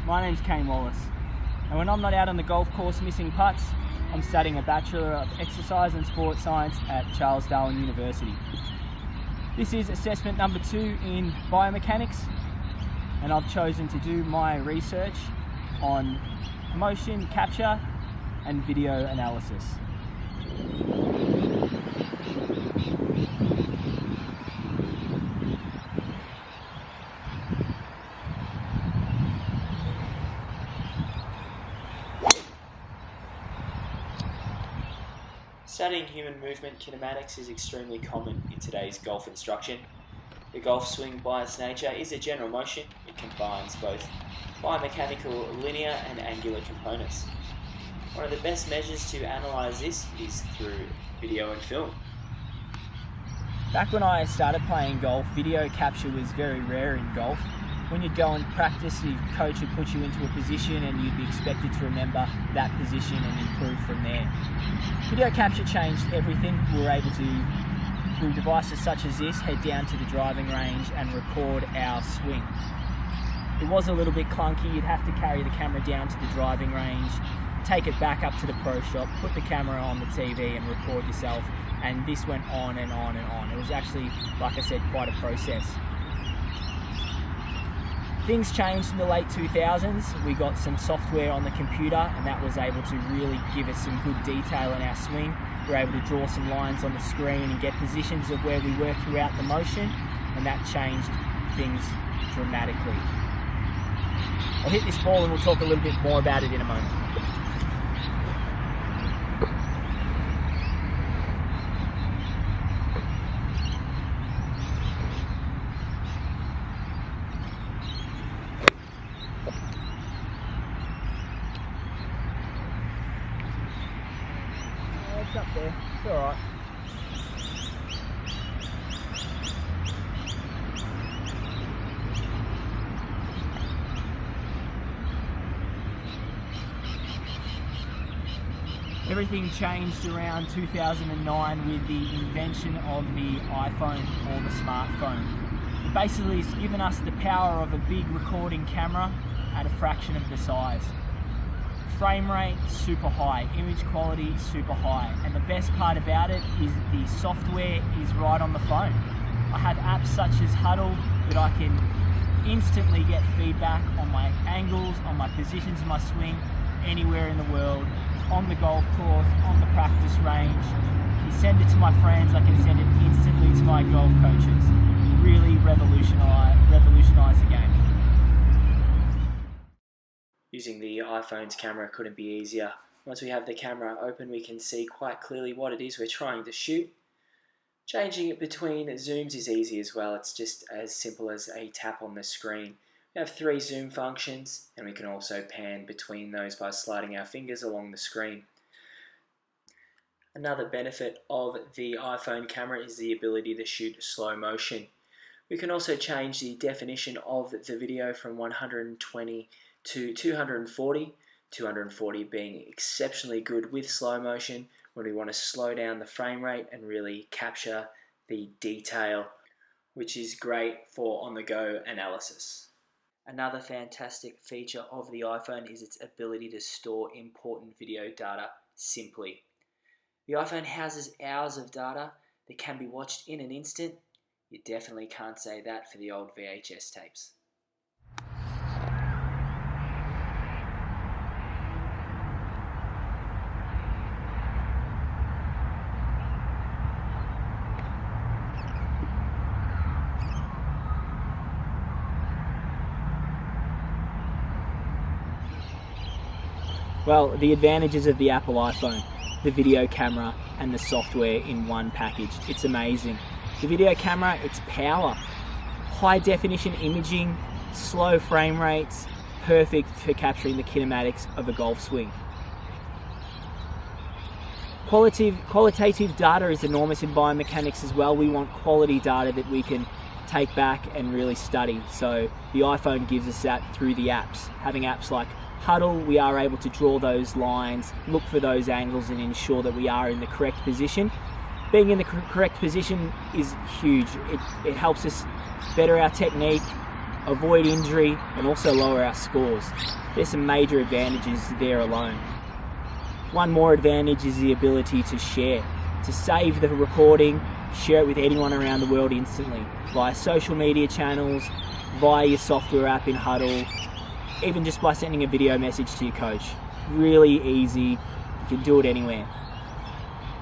my name's Kaine Wallace, and when I'm not out on the golf course missing putts, I'm studying a Bachelor of Exercise and Sport Science at Charles Darwin University. This is assessment number 2 in biomechanics, and I've chosen to do my research on motion capture and video analysis. Studying human movement kinematics is extremely common in today's golf instruction. The golf swing by its nature is a general motion. It combines both biomechanical linear and angular components. One of the best measures to analyse this is through video and film. Back when I started playing golf, video capture was very rare in golf. When you'd go and practice, your coach would put you into a position and you'd be expected to remember that position and improve from there. Video capture changed everything. We were able to, through devices such as this, head down to the driving range and record our swing. It was a little bit clunky. You'd have to carry the camera down to the driving range, take it back up to the pro shop, put the camera on the TV and record yourself, and this went on and on and on. It was actually, like I said, quite a process. Things changed in the late 2000s. We got some software on the computer, and that was able to really give us some good detail in our swing. We were able to draw some lines on the screen and get positions of where we were throughout the motion, and that changed things dramatically. I'll hit this ball and we'll talk a little bit more about it in a moment. It's up there, it's alright. Everything changed around 2009 with the invention of the iPhone or the smartphone. It basically has given us the power of a big recording camera at a fraction of the size. Frame rate super high, image quality super high, and the best part about it is the software is right on the phone. I have apps such as Huddle that I can instantly get feedback on my angles, on my positions of my swing, anywhere in the world, on the golf course, on the practice range. I can send it to my friends, I can send it instantly to my golf coaches. Really revolutionize the game. Using the iPhone's camera couldn't be easier. Once we have the camera open, we can see quite clearly what it is we're trying to shoot. Changing it between zooms is easy as well. It's just as simple as a tap on the screen. We have 3 zoom functions, and we can also pan between those by sliding our fingers along the screen. Another benefit of the iPhone camera is the ability to shoot slow motion. We can also change the definition of the video from 120 to 240, 240 being exceptionally good with slow motion when we want to slow down the frame rate and really capture the detail, which is great for on-the-go analysis. Another fantastic feature of the iPhone is its ability to store important video data simply. The iPhone houses hours of data that can be watched in an instant. You definitely can't say that for the old VHS tapes. Well, the advantages of the Apple iPhone, the video camera and the software in one package. It's amazing. The video camera, it's power, high definition imaging, slow frame rates, perfect for capturing the kinematics of a golf swing. Qualitative data is enormous in biomechanics as well. We want quality data that we can take back and really study. So the iPhone gives us that through the apps. Having apps like Huddle, we are able to draw those lines, look for those angles and ensure that we are in the correct position. Being in the correct position is huge. It helps us better our technique, avoid injury, and also lower our scores. There's some major advantages there alone. One more advantage is the ability to share, to save the recording, share it with anyone around the world instantly, via social media channels, via your software app in Huddle, even just by sending a video message to your coach. Really easy, you can do it anywhere.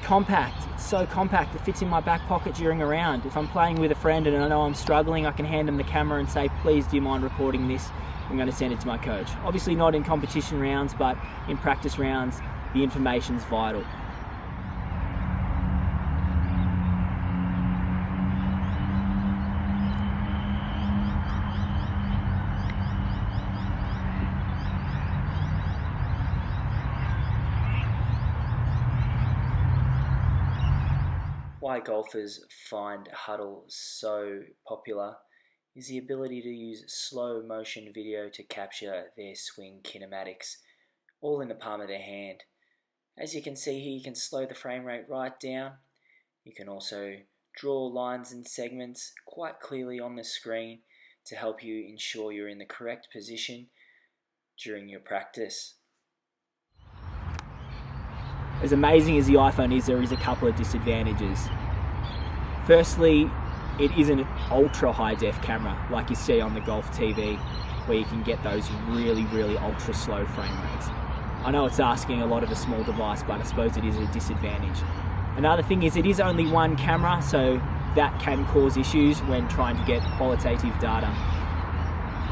Compact, it's so compact, it fits in my back pocket during a round. If I'm playing with a friend and I know I'm struggling, I can hand them the camera and say, please do you mind recording this? I'm going to send it to my coach. Obviously not in competition rounds, but in practice rounds, the information's vital. Why golfers find Huddle so popular is the ability to use slow motion video to capture their swing kinematics, all in the palm of their hand. As you can see here, you can slow the frame rate right down. You can also draw lines and segments quite clearly on the screen to help you ensure you're in the correct position during your practice. As amazing as the iPhone is, there is a couple of disadvantages. Firstly, it isn't an ultra high def camera like you see on the Golf TV, where you can get those really ultra slow frame rates. I know it's asking a lot of a small device, but I suppose it is a disadvantage. Another thing is it is only one camera, so that can cause issues when trying to get qualitative data.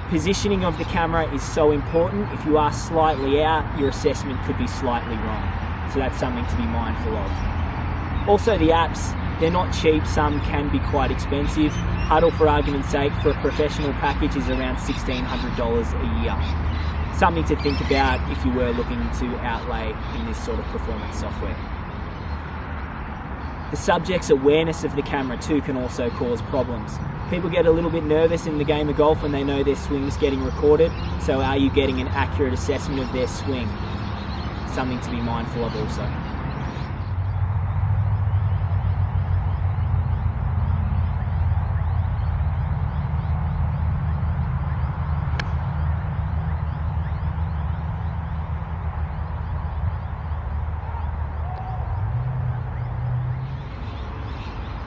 Positioning of the camera is so important. If you are slightly out, your assessment could be slightly wrong. So that's something to be mindful of. Also the apps, they're not cheap, some can be quite expensive. Huddle, for argument's sake, for a professional package is around $1,600 a year. Something to think about if you were looking to outlay in this sort of performance software. The subject's awareness of the camera too can also cause problems. People get a little bit nervous in the game of golf when they know their swing's getting recorded, so are you getting an accurate assessment of their swing? Something to be mindful of also.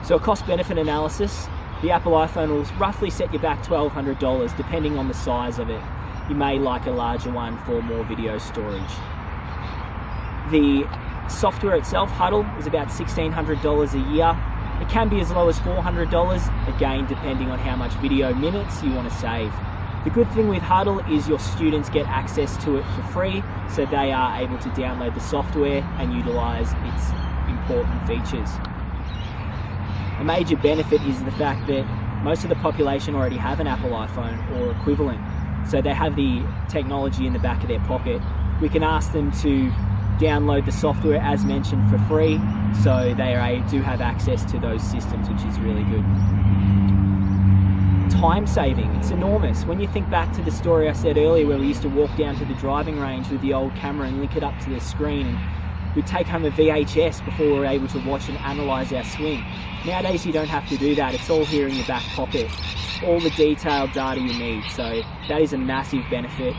So a cost-benefit analysis, the Apple iPhone will roughly set you back $1,200 depending on the size of it. You may like a larger one for more video storage. The software itself, Huddle, is about $1,600 a year. It can be as low as $400, again depending on how much video minutes you want to save. The good thing with Huddle is your students get access to it for free, so they are able to download the software and utilize its important features. A major benefit is the fact that most of the population already have an Apple iPhone or equivalent, so they have the technology in the back of their pocket. We can ask them to download the software as mentioned for free, so they do have access to those systems, which is really good. Time saving, it's enormous. When you think back to the story I said earlier where we used to walk down to the driving range with the old camera and link it up to the screen, and we'd take home a VHS before we were able to watch and analyse our swing. Nowadays you don't have to do that, it's all here in your back pocket. All the detailed data you need, so that is a massive benefit.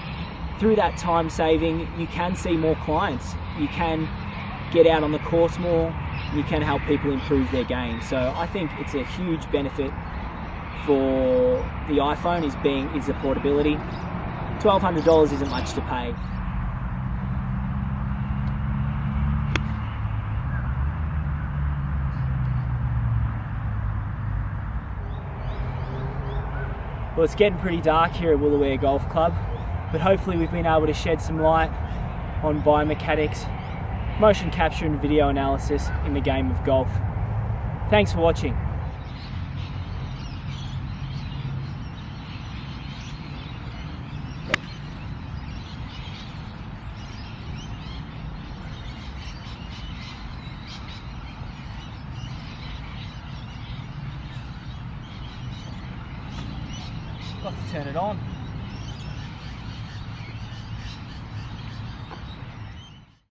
Through that time saving, you can see more clients. You can get out on the course more, you can help people improve their game. So I think it's a huge benefit for the iPhone is the portability. $1,200 isn't much to pay. Well, it's getting pretty dark here at Woolooware Golf Club, but hopefully we've been able to shed some light on biomechanics, motion capture and video analysis in the game of golf. Thanks for watching. Got to turn it on.